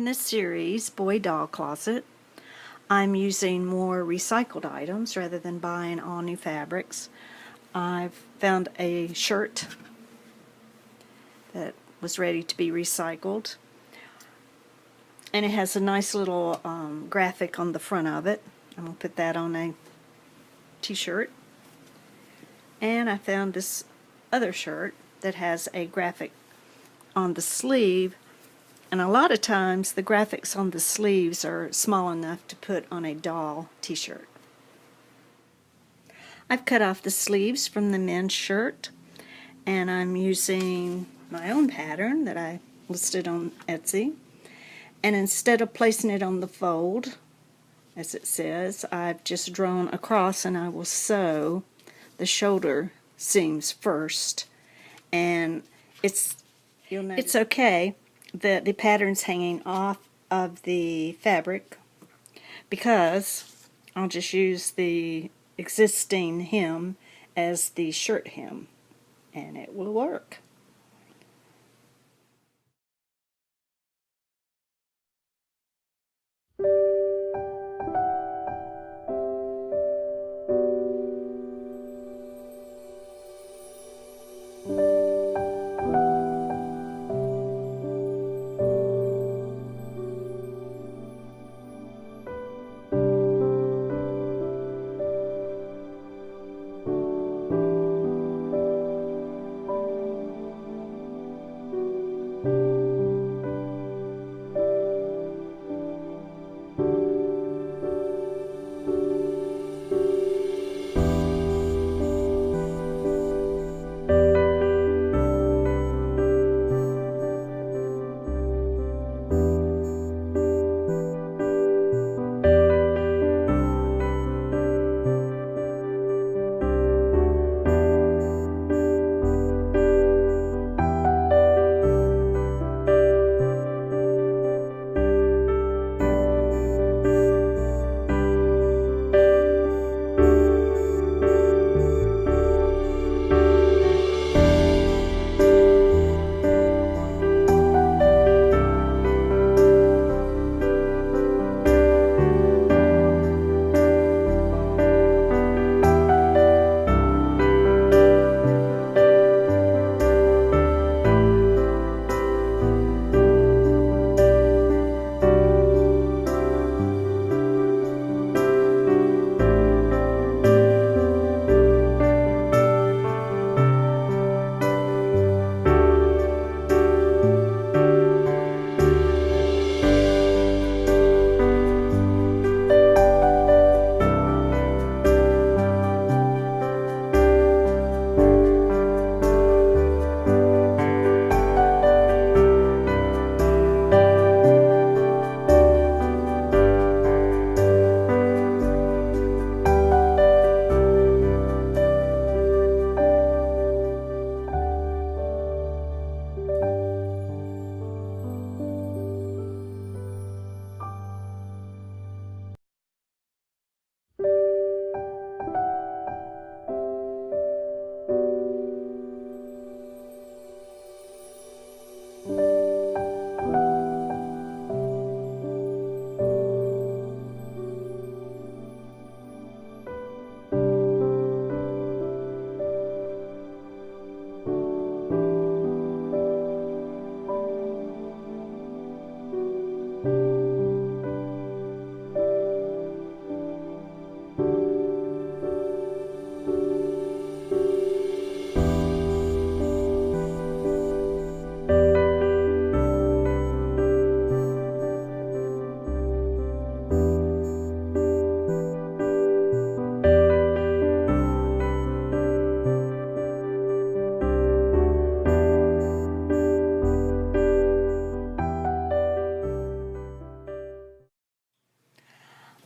this series, Boy Doll Closet, I'm using more recycled items rather than buying all new fabrics. I've found a shirt that was ready to be recycled, and it has a nice little graphic on the front of it. I'm going to put that on a t-shirt. And I found this other shirt that has a graphic on the sleeve, and a lot of times the graphics on the sleeves are small enough to put on a doll t-shirt. I've cut off the sleeves from the men's shirt, and I'm using my own pattern that I listed on Etsy, and instead of placing it on the fold as it says, I've just drawn across, and I will sew the shoulder seams first. And it's okay that the pattern's hanging off of the fabric, because I'll just use the existing hem as the shirt hem, and it will work.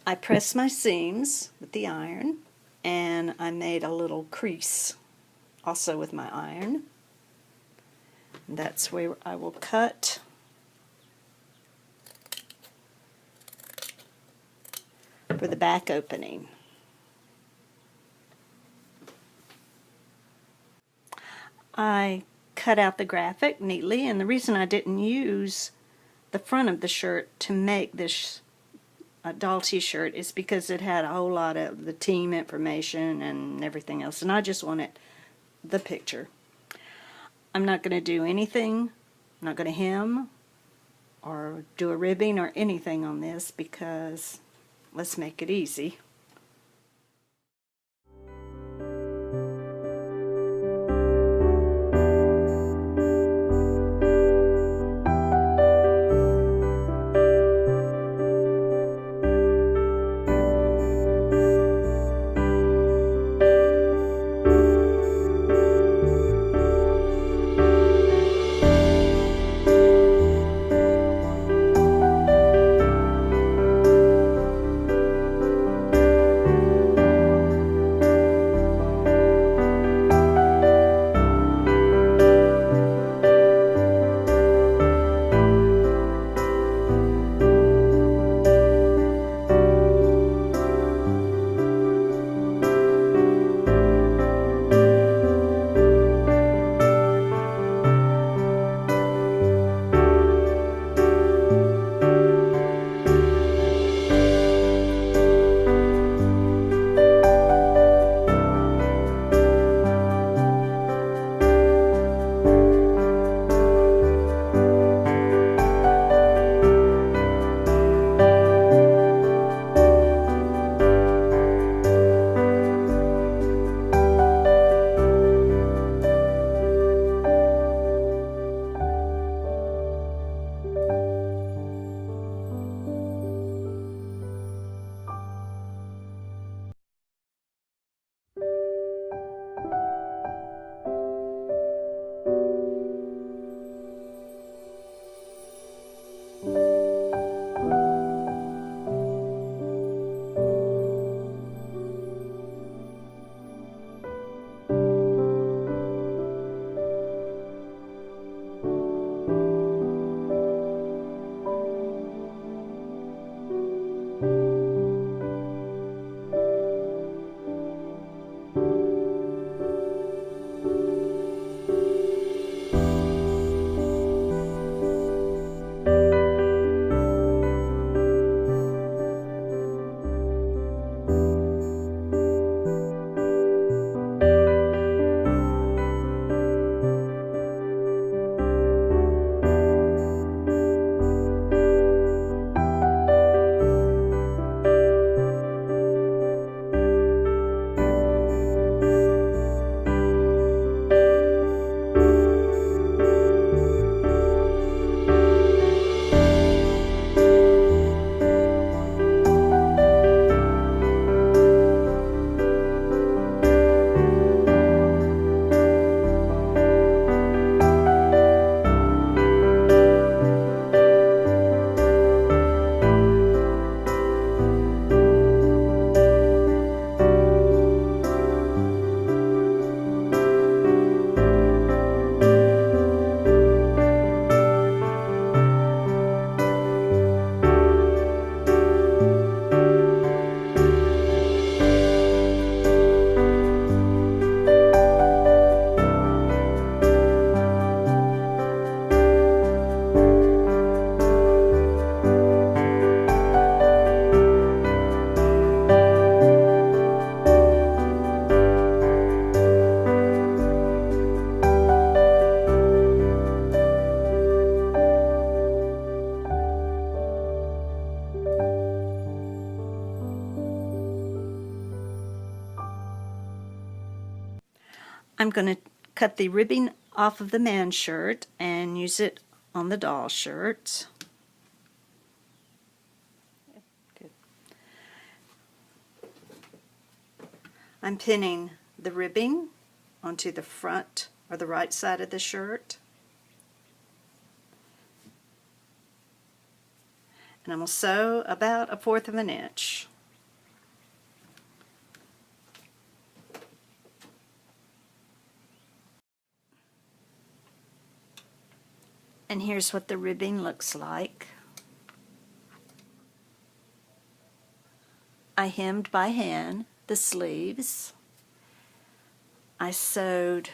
I pressed my seams with the iron, and I made a little crease also with my iron. And that's where I will cut for the back opening. I cut out the graphic neatly, and the reason I didn't use the front of the shirt to make this doll t-shirt is because it had a whole lot of the team information and everything else, and I just wanted the picture. I'm not going to do anything. I'm not going to hem or do a ribbing or anything on this because let's make it easy. I'm going to cut the ribbing off of the man shirt and use it on the doll shirt. Good. I'm pinning the ribbing onto the front or the right side of the shirt. And I'm going to sew about 1/4 of an inch. And here's what the ribbing looks like. I hemmed by hand the sleeves. I sewed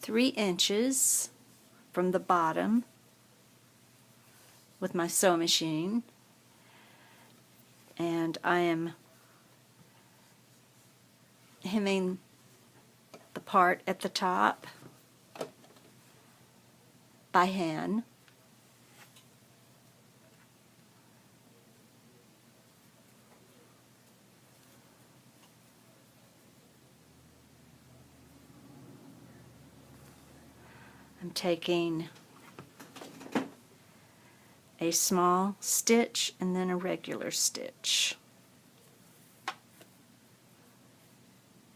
3 inches from the bottom with my sewing machine, and I am hemming the part at the top by hand. I'm taking a small stitch and then a regular stitch,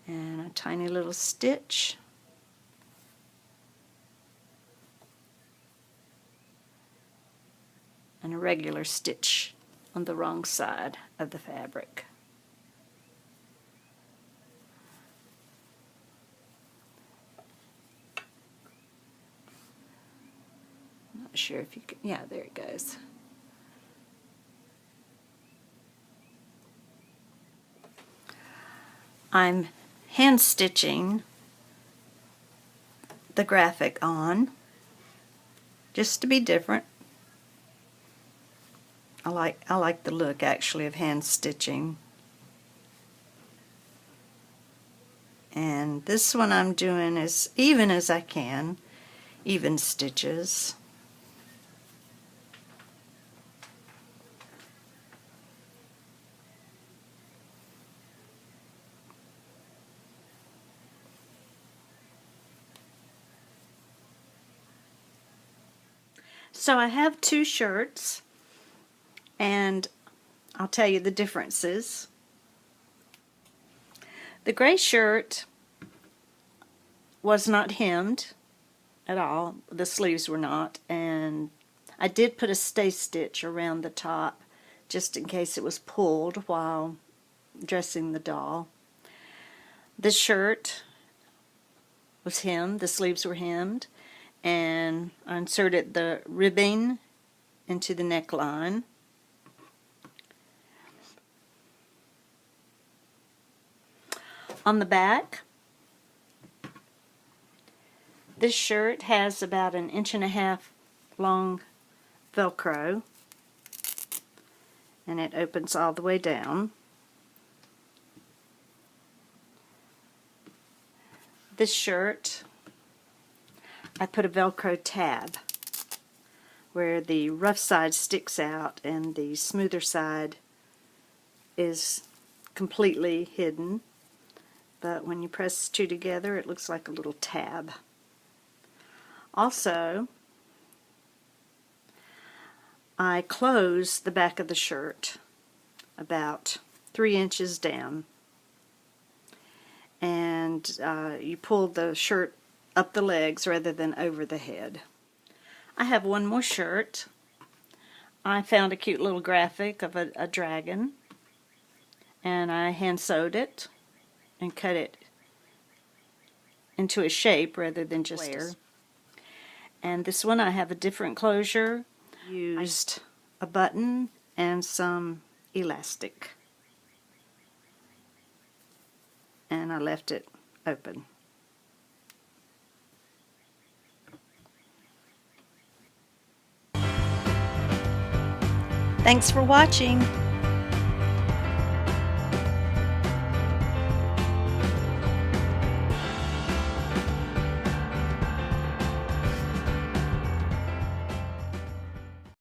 and a tiny little stitch, and a regular stitch on the wrong side of the fabric. I'm not sure if you can, yeah, there it goes. I'm hand stitching the graphic on just to be different. I like the look actually of hand stitching. And this one I'm doing as even as I can, even stitches. So I have two shirts, and I'll tell you the differences. The gray shirt was not hemmed at all. The sleeves were not, and I did put a stay stitch around the top just in case it was pulled while dressing the doll. This shirt was hemmed, the sleeves were hemmed, and I inserted the ribbing into the neckline. On the back, this shirt has about 1.5 inches long Velcro, and it opens all the way down. This shirt, I put a Velcro tab where the rough side sticks out and the smoother side is completely hidden, but when you press two together it looks like a little tab. Also, I close the back of the shirt about 3 inches down, and you pull the shirt up the legs rather than over the head. I have one more shirt. I found a cute little graphic of a dragon, and I hand sewed it and cut it into a shape rather than just a square. And this one I have a different closure. Used a button and some elastic, and I left it open. Thanks for watching.